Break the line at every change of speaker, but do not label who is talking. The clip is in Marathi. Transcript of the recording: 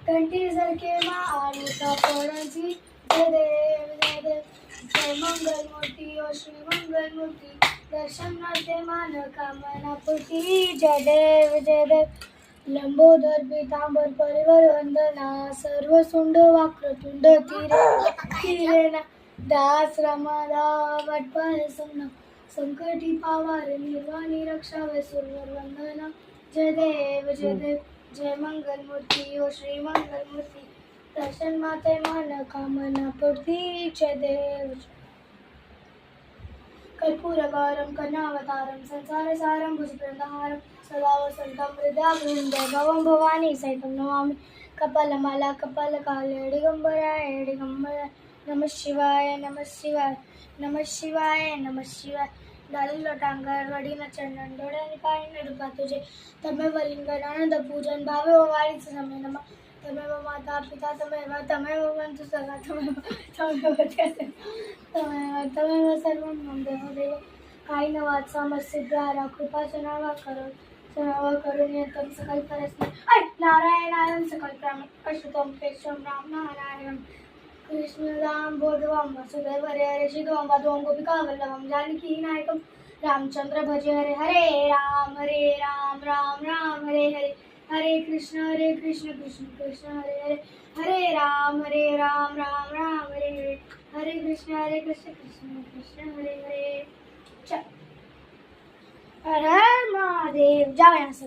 घंटी सारखे माळेचा पणजी जय देव जय देव जय मंगल मूर्ती ओ श्री मंगल मूर्ती दर्शनाचे मान कामना पूर्ती जय देव जय देव लंबोदर पीतांबर परिवर वंदना सर्व सुंड वाक्रतुंड तिरेना दास रामादा वाटपाय संना संकटी पावार निर्वाणी रक्षावे सुरवर वंदना जय देव जय मंगल मूर्ती ओ श्री मंगल मूर्ती दर्शन माते मान कामना पूर्ती जय देव कर्पूरगारं करुणावतारं संसारसारं भुजगन्धहारं सदा वसन्तं हृदयाभृङ्गे भवं भवानी सहितं नमामि कपालमाला कपालकाले दिगम्बराय दिगम्बराय नमः शिवाय नमः शिवाय नमः शिवाय नमः शिवाय डाली लोटांगर वडील चंदन डोळ्याने पाय नडुका तुझे तमेव लिंगन आनंद पूजन भावे वारीच समय नम तमेव माता पिता तमेव बंधु सखा तमेव सर्वं मम देव काही न वाचा मस्सिद्धारा कृपाचं नावा करून येतं सकल परस्मै नारायणायं सकल प्राण अश्रुतम केशवं राम नारायण कृष्णदाम बोधवम वसुदेव हरे शिवम वादवम गोपिका वल्लभम जानकी नायकम रामचंद्र भज हरे हरे राम राम राम हरे हरे हरे कृष्ण कृष्ण कृष्ण हरे हरे हरे राम राम राम हरे हरे हरे कृष्ण कृष्ण कृष्ण हरे हरे चल हर हर महादेव जाओ यहाँ से।